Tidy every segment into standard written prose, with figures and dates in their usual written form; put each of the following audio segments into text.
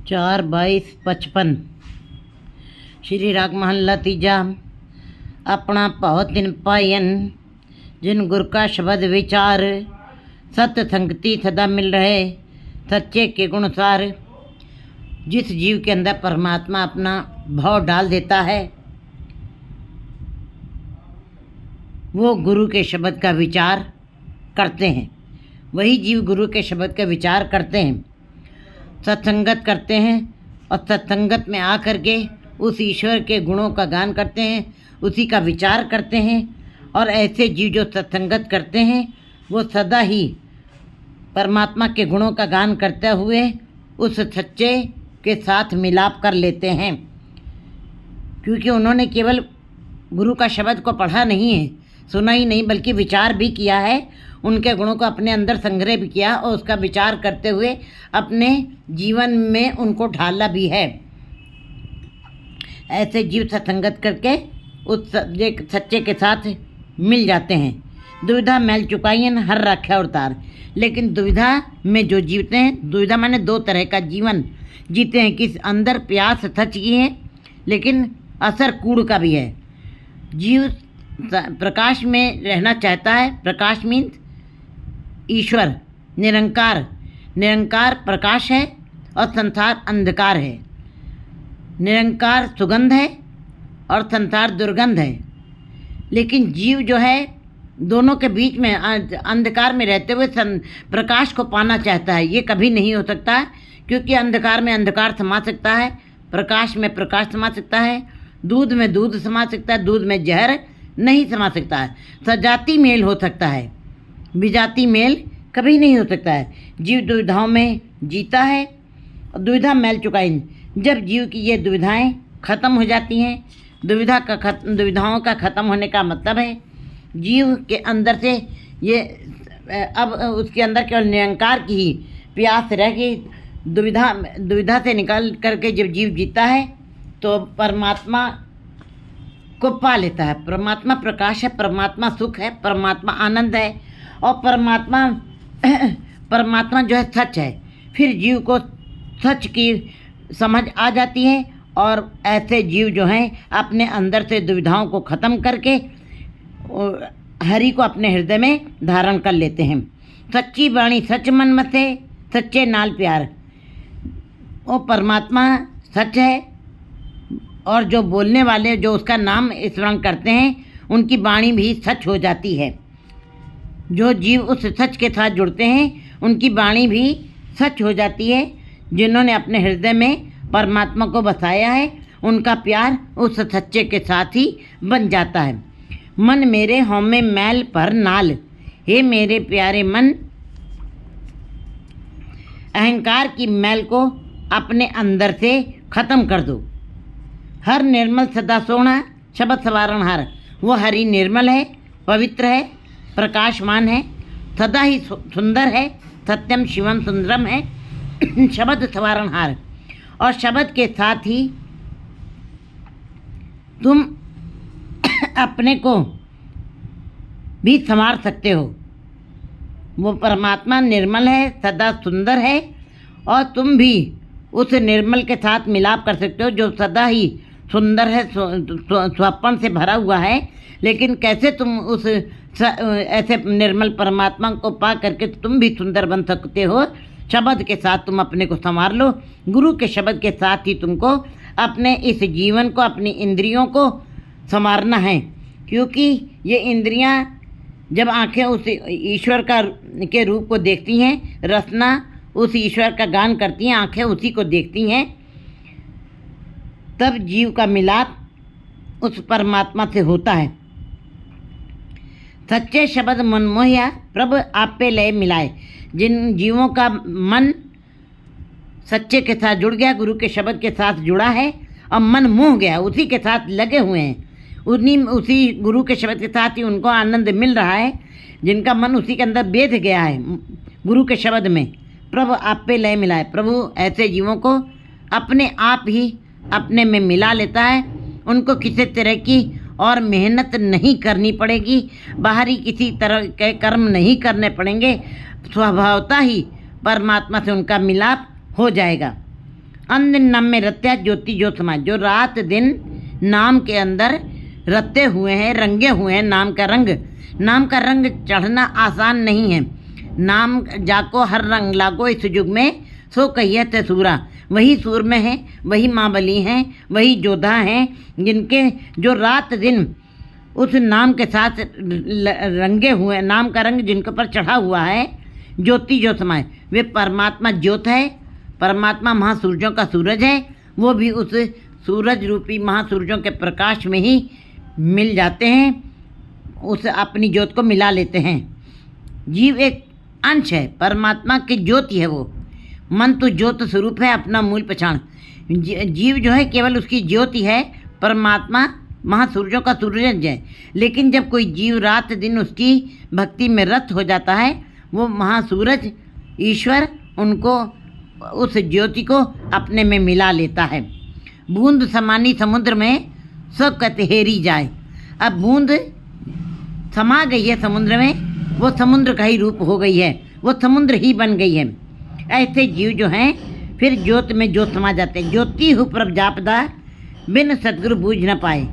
4/22/55 श्री राग महला तीजा। अपना भाव तिन पायन जिन गुर का शब्द विचार, सत संगति सदा मिल रहे सच्चे के गुणसार। जिस जीव के अंदर परमात्मा अपना भाव डाल देता है वो गुरु के शब्द का विचार करते हैं, वही जीव गुरु के शब्द का विचार करते हैं, सत्संगत करते हैं और सत्संगत में आकर के उस ईश्वर के गुणों का गान करते हैं, उसी का विचार करते हैं। और ऐसे जीव जो सत्संगत करते हैं वो सदा ही परमात्मा के गुणों का गान करते हुए उस सच्चे के साथ मिलाप कर लेते हैं, क्योंकि उन्होंने केवल गुरु का शब्द को पढ़ा नहीं है, सुना ही नहीं, बल्कि विचार भी किया है, उनके गुणों को अपने अंदर संग्रह भी किया और उसका विचार करते हुए अपने जीवन में उनको ढाला भी है। ऐसे जीव सत्संगत करके उस सच्चे के साथ मिल जाते हैं। दुविधा मैल चुकाइन हर रखा उतार। लेकिन दुविधा में जो जीवते हैं, दुविधा माने दो तरह का जीवन जीते हैं, कि अंदर प्यास सच की है लेकिन असर कूड़ का भी है। जीव प्रकाश में रहना चाहता है। प्रकाश मीन्स ईश्वर, निरंकार। निरंकार प्रकाश है और संसार अंधकार है। निरंकार सुगंध है और संसार दुर्गंध है। लेकिन जीव जो है दोनों के बीच में अंधकार में रहते हुए प्रकाश को पाना चाहता है। ये कभी नहीं हो सकता, क्योंकि अंधकार में अंधकार समा सकता है, प्रकाश में प्रकाश समा सकता है, दूध में दूध समा सकता है, दूध में जहर नहीं समा सकता है। सजाती मेल हो सकता है, विजाती मेल कभी नहीं हो सकता है। जीव दुविधाओं में जीता है और दुविधा मैल चुकाई। जब जीव की ये दुविधाएं खत्म हो जाती हैं, दुविधाओं का खत्म होने का मतलब है जीव के अंदर से ये अब उसके अंदर केवल निरंकार की ही प्यास रह गई। दुविधा से निकल करके जब जीव जीता है तो परमात्मा को पा लेता है। परमात्मा प्रकाश है, परमात्मा सुख है, परमात्मा आनंद है और परमात्मा जो है सच है। फिर जीव को सच की समझ आ जाती है और ऐसे जीव जो हैं अपने अंदर से दुविधाओं को ख़त्म करके हरि को अपने हृदय में धारण कर लेते हैं। सच्ची वाणी सच मन मसे, सच्चे नाल प्यार। वो परमात्मा सच है और जो बोलने वाले जो उसका नाम स्मरण करते हैं उनकी वाणी भी सच हो जाती है। जो जीव उस सच के साथ जुड़ते हैं उनकी वाणी भी सच हो जाती है। जिन्होंने अपने हृदय में परमात्मा को बसाया है उनका प्यार उस सच्चे के साथ ही बन जाता है। मन मेरे हौमे मैल पर नाल, हे मेरे प्यारे मन, अहंकार की मैल को अपने अंदर से ख़त्म कर दो। हर निर्मल सदा सोना शब्द सवारण हर। वो हरि निर्मल है, पवित्र है, प्रकाशमान है, सदा ही सुंदर है, सत्यम शिवम सुंदरम है, शब्द सवारण हार। और शब्द के साथ ही तुम अपने को भी संवार सकते हो। वो परमात्मा निर्मल है, सदा सुंदर है और तुम भी उस निर्मल के साथ मिलाप कर सकते हो जो सदा ही सुंदर है, स्वप्न से भरा हुआ है। लेकिन कैसे तुम उस ऐसे निर्मल परमात्मा को पा करके तुम भी सुंदर बन सकते हो। शब्द के साथ तुम अपने को संवार लो। गुरु के शब्द के साथ ही तुमको अपने इस जीवन को, अपनी इंद्रियों को संवारना है, क्योंकि ये इंद्रियां जब आंखें उस ईश्वर के रूप को देखती हैं, रसना उस ईश्वर का गान करती हैं, आंखें उसी को देखती हैं, तब जीव का मिलाप उस परमात्मा से होता है। सच्चे शब्द मनमोहिया प्रभु आप पे लय मिलाए। जिन जीवों का मन सच्चे के साथ जुड़ गया, गुरु के शब्द के साथ जुड़ा है और मन मोह गया, उसी के साथ लगे हुए हैं, उसी गुरु के शब्द के साथ ही उनको आनंद मिल रहा है, जिनका मन उसी के अंदर बेध गया है गुरु के शब्द में। प्रभु आप पे लय मिलाए। प्रभु ऐसे जीवों को अपने आप ही अपने में मिला लेता है। उनको किसी तरह की और मेहनत नहीं करनी पड़ेगी, बाहरी किसी तरह के कर्म नहीं करने पड़ेंगे, स्वभावतः ही परमात्मा से उनका मिलाप हो जाएगा। अन दिन नाम में रत्या ज्योति ज्योत समाए, जो रात दिन नाम के अंदर रते हुए हैं, रंगे हुए हैं। नाम का रंग चढ़ना आसान नहीं है। नाम जाको हर रंग लागो इस युग में, सो कहिए ते सूरा। वही सूर में है, वही माँ बली हैं, वही जोधा हैं, जिनके जो रात दिन उस नाम के साथ रंगे हुए, नाम का रंग जिनके ऊपर चढ़ा हुआ है। ज्योति ज्योत समाए, वे परमात्मा ज्योत है। परमात्मा महासूरजों का सूरज है। वो भी उस सूरज रूपी महासूरजों के प्रकाश में ही मिल जाते हैं, उस अपनी ज्योत को मिला लेते हैं। जीव एक अंश है, परमात्मा की ज्योति है वो। मन तो ज्योत स्वरूप है, अपना मूल पहचान। जीव जो है केवल उसकी ज्योति है, परमात्मा महासूरजों का सूरज है। लेकिन जब कोई जीव रात दिन उसकी भक्ति में रत हो जाता है, वो महासूरज ईश्वर उनको उस ज्योति को अपने में मिला लेता है। बूंद समानी समुद्र में सब कतहेरी जाए। अब बूंद समा गई है समुद्र में, वो समुद्र का ही रूप हो गई है, वो समुद्र ही बन गई है। ऐसे जीव जो हैं फिर ज्योत में ज्योत समा जाते हैं। ज्योति हु प्रभ जापदा, बिन सतगुरु बूझ न पाए।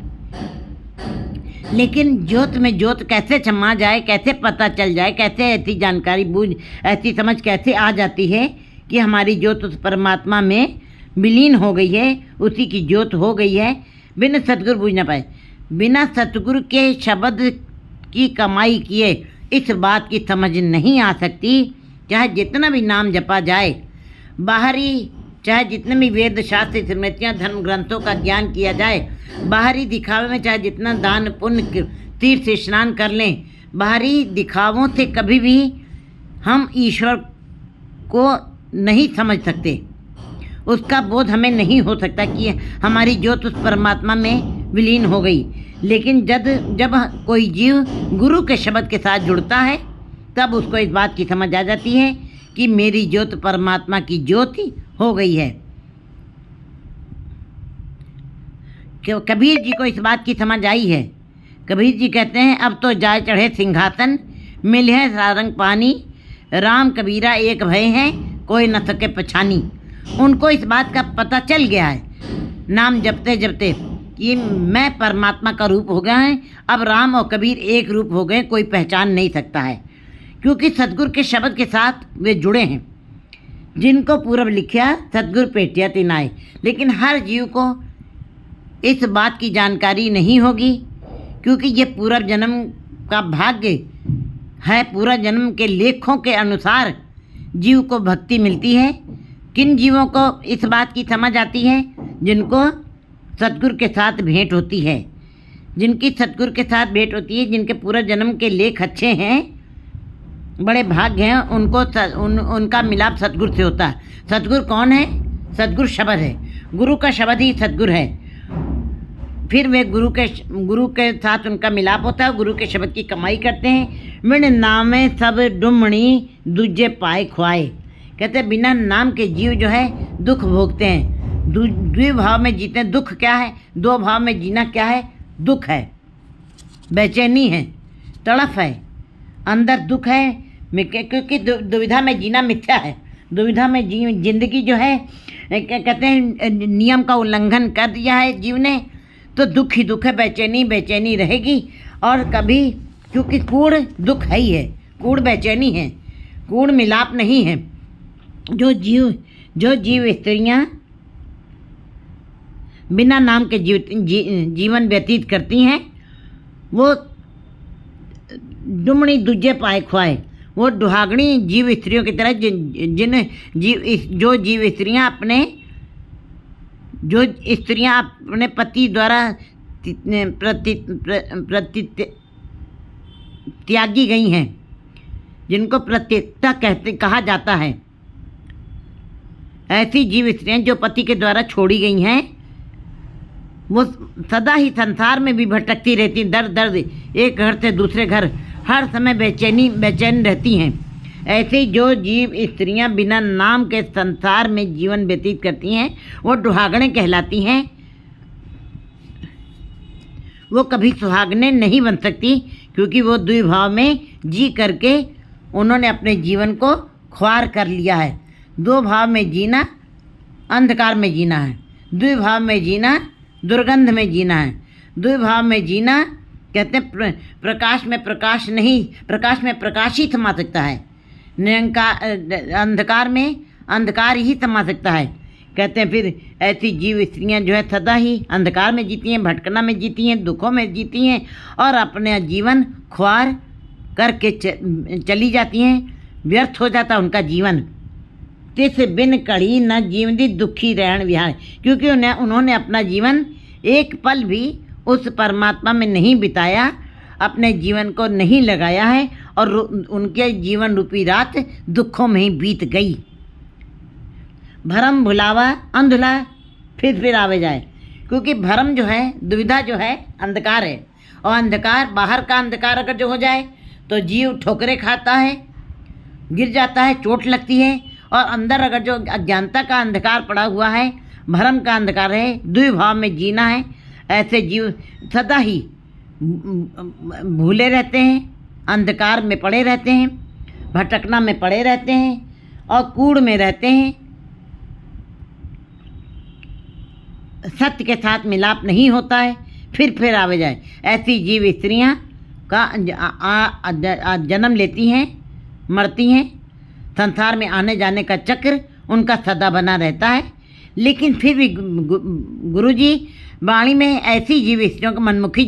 लेकिन ज्योत में ज्योत कैसे समा जाए, कैसे पता चल जाए, कैसे ऐसी जानकारी बूझ, ऐसी समझ कैसे आ जाती है कि हमारी ज्योत उस परमात्मा में विलीन हो गई है, उसी की ज्योत हो गई है। बिन सतगुरु बूझ न पाए। बिना सतगुरु के शब्द की कमाई किए इस बात की समझ नहीं आ सकती। चाहे जितना भी नाम जपा जाए, बाहरी चाहे जितने भी वेद शास्त्र स्मृतियाँ धर्म ग्रंथों का ज्ञान किया जाए, बाहरी दिखावे में चाहे जितना दान पुण्य तीर्थ स्नान कर लें, बाहरी दिखावों से कभी भी हम ईश्वर को नहीं समझ सकते। उसका बोध हमें नहीं हो सकता कि हमारी ज्योत उस परमात्मा में विलीन हो गई। लेकिन जब कोई जीव गुरु के शब्द के साथ जुड़ता है, तब उसको इस बात की समझ आ जाती है कि मेरी ज्योत परमात्मा की ज्योति हो गई है। कबीर जी को इस बात की समझ आई है। कबीर जी कहते हैं, अब तो जाय चढ़े सिंहासन, मिल है सारंग पानी, राम कबीरा एक भय हैं, कोई न सके पछानी। उनको इस बात का पता चल गया है नाम जपते जपते कि मैं परमात्मा का रूप हो गया है। अब राम और कबीर एक रूप हो गए, कोई पहचान नहीं सकता है, क्योंकि सतगुरु के शब्द के साथ वे जुड़े हैं। जिनको पूरब लिखा सतगुरु पेटिया तिनाए। लेकिन हर जीव को इस बात की जानकारी नहीं होगी, क्योंकि ये पूर्व जन्म का भाग्य है। पूरा जन्म के लेखों के अनुसार जीव को भक्ति मिलती है। किन जीवों को इस बात की समझ आती है? जिनको सतगुरु के साथ भेंट होती है, जिनकी सतगुरु के साथ भेंट होती है, जिनके पूरा जन्म के लेख अच्छे हैं, बड़े भाग्य हैं, उनका मिलाप सतगुरु से होता है। सतगुरु कौन है? सतगुरु शब्द है। गुरु का शब्द ही सतगुरु है। फिर वे गुरु के साथ उनका मिलाप होता है, गुरु के शब्द की कमाई करते हैं। मिण नामे सब डुमणी दूजे पाए खुआए। कहते हैं बिना नाम के जीव जो है दुख भोगते हैं। द्विभाव में जीते हैं। दुख क्या है? दो भाव में जीना क्या है? दुख है, बेचैनी है, तड़फ है, अंदर दुख है, क्योंकि दुविधा में जीना मिथ्या है। दुविधा में जिंदगी जो है, कहते हैं नियम का उल्लंघन कर दिया है जीव ने, तो दुख ही दुख है, बेचैनी रहेगी। और कभी, क्योंकि कूड़ दुख है ही है, कूड़ बेचैनी है, कूड़ मिलाप नहीं है। जो जीव स्त्रियाँ बिना नाम के जीवन व्यतीत करती हैं, वो डुमणी दूजे पाए खुआए। वो दुहागणी जीव स्त्रियों की तरह जो जीव स्त्रियाँ अपने पति द्वारा त्यागी गई हैं, जिनको प्रत्येकता कहा जाता है। ऐसी जीव स्त्रियाँ जो पति के द्वारा छोड़ी गई हैं, वो सदा ही संसार में भी भटकती रहती, दर्द एक घर से दूसरे घर, हर समय बेचैन रहती हैं। ऐसे जो जीव स्त्रियां बिना नाम के संसार में जीवन व्यतीत करती हैं, वो दुहागने कहलाती हैं। वो कभी सुहागने नहीं बन सकती, क्योंकि वो द्विभाव में जी करके उन्होंने अपने जीवन को ख्वार कर लिया है। दो भाव में जीना अंधकार में जीना है, द्विभाव में जीना, दुर्गंध में जीना है। द्विभाव में जीना कहते हैं प्रकाश में प्रकाश नहीं, प्रकाश में प्रकाश ही थमा सकता है, निरंकार अंधकार में अंधकार ही थमा सकता है। कहते हैं फिर ऐसी जीव स्त्रियाँ जो है सदा ही अंधकार में जीती हैं, भटकना में जीती हैं, दुखों में जीती हैं और अपने जीवन ख्वार करके चली जाती हैं, व्यर्थ हो जाता उनका जीवन। तिस बिन कड़ी न जीवनी दुखी रहन विहार, क्योंकि उन्होंने अपना जीवन एक पल भी उस परमात्मा में नहीं बिताया, अपने जीवन को नहीं लगाया है और उनके जीवन रूपी रात दुखों में ही बीत गई। भरम भुलावा अंधुला फिर आवे जाए, क्योंकि भरम जो है, दुविधा जो है अंधकार है, और अंधकार बाहर का अंधकार अगर जो हो जाए तो जीव ठोकरे खाता है, गिर जाता है, चोट लगती है, और अंदर अगर जो अज्ञानता का अंधकार पड़ा हुआ है, भरम का अंधकार है, द्विभाव में जीना है, ऐसे जीव सदा ही भूले रहते हैं, अंधकार में पड़े रहते हैं, भटकना में पड़े रहते हैं और कूड़ में रहते हैं। सत्य के साथ मिलाप नहीं होता है, फिर आवे जाए। ऐसी जीव स्त्रियाँ का जन्म लेती हैं, मरती हैं, संसार में आने जाने का चक्र उनका सदा बना रहता है। लेकिन फिर भी गुरुजी वाणी में ऐसी जीव स्त्रियों को, मनमुखी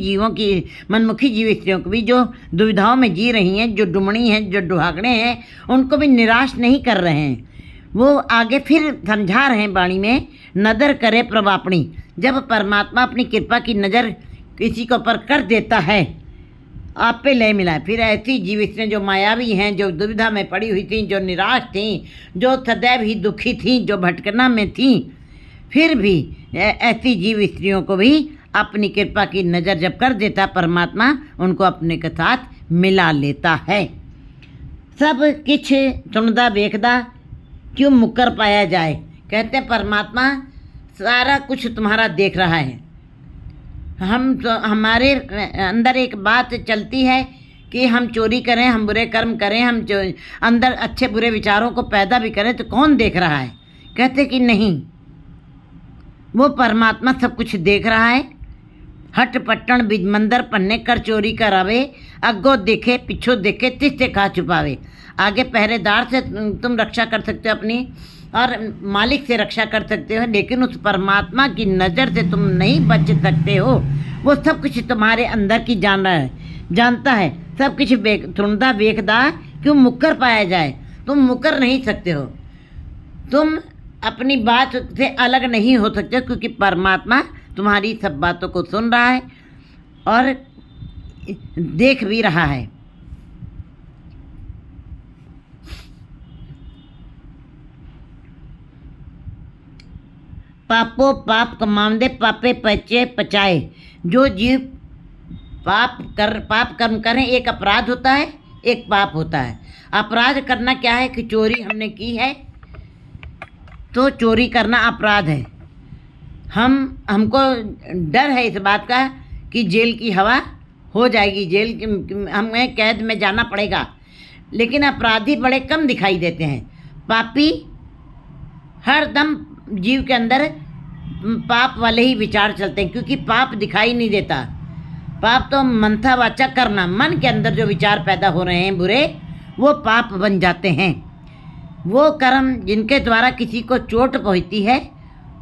जीव स्त्रियों को भी जो दुविधाओं में जी रही हैं, जो डुमणी हैं, जो डुहागड़े हैं, उनको भी निराश नहीं कर रहे हैं। वो आगे फिर समझा रहे हैं वाणी में, नज़र करे प्रभु अपनी, जब परमात्मा अपनी कृपा की नज़र किसी के ऊपर कर देता है, आप पे लय मिला है। फिर ऐसी जीव स्त्रियाँ जो मायावी हैं, जो दुविधा में पड़ी हुई थीं, जो निराश थीं, जो सदैव ही दुखी थीं, जो भटकना में थीं, फिर भी ऐसी जीव स्त्रियों को भी अपनी कृपा की नज़र जब कर देता परमात्मा, उनको अपने के साथ मिला लेता है। सब किछ सुनदा वेखदा क्यों मुकर पाया जाए, कहते हैं परमात्मा सारा कुछ तुम्हारा देख रहा है। हम तो हमारे अंदर एक बात चलती है कि हम चोरी करें, हम बुरे कर्म करें, हम अंदर अच्छे बुरे विचारों को पैदा भी करें, तो कौन देख रहा है? कहते कि नहीं, वो परमात्मा सब कुछ देख रहा है। हट पट्टन बिज मंदर पन्ने कर चोरी करावे, अग्गो देखे पिछो देखे तिस्ते खा छुपावे। आगे पहरेदार से तुम रक्षा कर सकते हो अपनी, और मालिक से रक्षा कर सकते हो, लेकिन उस परमात्मा की नज़र से तुम नहीं बच सकते हो। वो सब कुछ तुम्हारे अंदर की जान रहा है, जानता है सब कुछ। सुनदा वेखदा क्यों मुकर पाया जाए, तुम मुकर नहीं सकते हो, तुम अपनी बात से अलग नहीं हो सकते, क्योंकि परमात्मा तुम्हारी सब बातों को सुन रहा है और देख भी रहा है। पापो पाप कमावंदे पापे पचे पचाए, जो जीव पाप कर्म करें, एक अपराध होता है, एक पाप होता है। अपराध करना क्या है कि चोरी हमने की है तो चोरी करना अपराध है। हमको डर है इस बात का कि जेल की हवा हो जाएगी, हमें कैद में जाना पड़ेगा, लेकिन अपराधी बड़े कम दिखाई देते हैं। पापी हर दम जीव के अंदर पाप वाले ही विचार चलते हैं, क्योंकि पाप दिखाई नहीं देता। पाप तो मनथा वाचा करना, मन के अंदर जो विचार पैदा हो रहे हैं बुरे, वो पाप बन जाते हैं। वो कर्म जिनके द्वारा किसी को चोट पहुँचती है,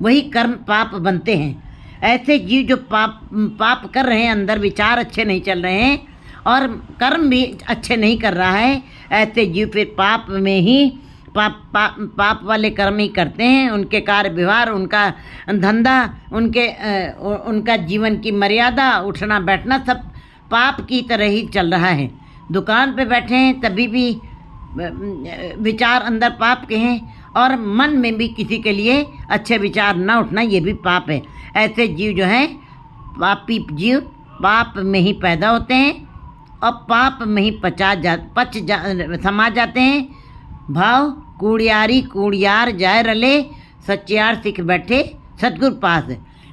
वही कर्म पाप बनते हैं। ऐसे जीव जो पाप कर रहे हैं, अंदर विचार अच्छे नहीं चल रहे हैं और कर्म भी अच्छे नहीं कर रहा है, ऐसे जीव फिर पाप में ही पाप वाले कर्म ही करते हैं। उनके कार्य व्यवहार, उनका धंधा, उनका जीवन की मर्यादा, उठना बैठना सब पाप की तरह ही चल रहा है। दुकान पे बैठे हैं तभी भी विचार अंदर पाप के हैं, और मन में भी किसी के लिए अच्छे विचार न उठना, ये भी पाप है। ऐसे जीव जो हैं, पापी जीव पाप में ही पैदा होते हैं और पाप में ही समा जाते हैं। भाव कूड़ियार जाए रले, सच्चियार सिख बैठे सतगुरु पास।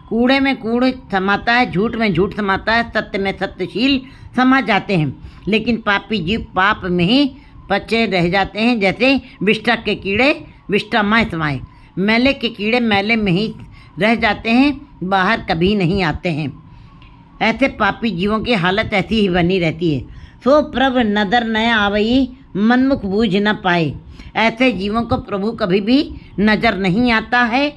कूड़े में कूड़ समाता है, झूठ में झूठ समाता है, सत्य में सत्यशील समा जाते हैं, लेकिन पापी जीव पाप में ही पचे रह जाते हैं। जैसे विष्ठा के कीड़े विष्ठा माय समाए, मैले के कीड़े मैले में ही रह जाते हैं, बाहर कभी नहीं आते हैं। ऐसे पापी जीवों की हालत ऐसी ही बनी रहती है। सो प्रभ नदर न आवई, मनमुख बूझ न पाए। ऐसे जीवों को प्रभु कभी भी नज़र नहीं आता है,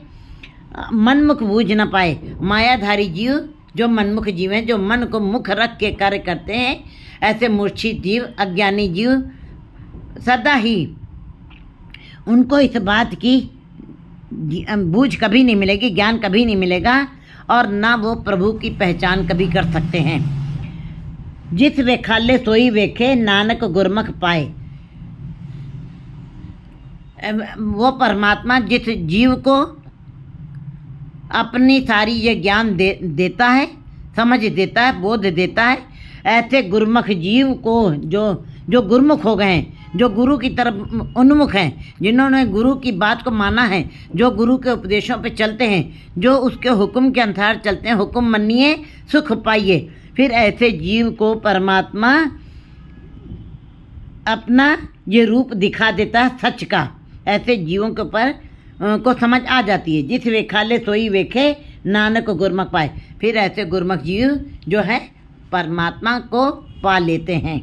मनमुख बूझ न पाए। मायाधारी जीव जो मनमुख जीव हैं, जो मन को मुख रख के कार्य करते हैं, ऐसे मूर्छित जीव, अज्ञानी जीव सदा ही उनको इस बात की बूझ कभी नहीं मिलेगी, ज्ञान कभी नहीं मिलेगा, और ना वो प्रभु की पहचान कभी कर सकते हैं। जिस वेखाले सोई वेखे, नानक गुरमुख पाए। वो परमात्मा जिस जीव को अपनी सारी ये ज्ञान देता है, समझ देता है, बोध देता है, ऐसे गुरमुख जीव को जो गुरमुख हो गए हैं, जो गुरु की तरफ उन्मुख हैं, जिन्होंने गुरु की बात को माना है, जो गुरु के उपदेशों पे चलते हैं, जो उसके हुक्म के अनुसार चलते हैं, हुक्म मनिए सुख पाइए, फिर ऐसे जीव को परमात्मा अपना ये रूप दिखा देता है सच का। ऐसे जीवों के ऊपर को समझ आ जाती है। जिस वेखाले सोई वेखे, नानक गुरमुख पाए। फिर ऐसे गुरमुख जीव जो है परमात्मा को पा लेते हैं।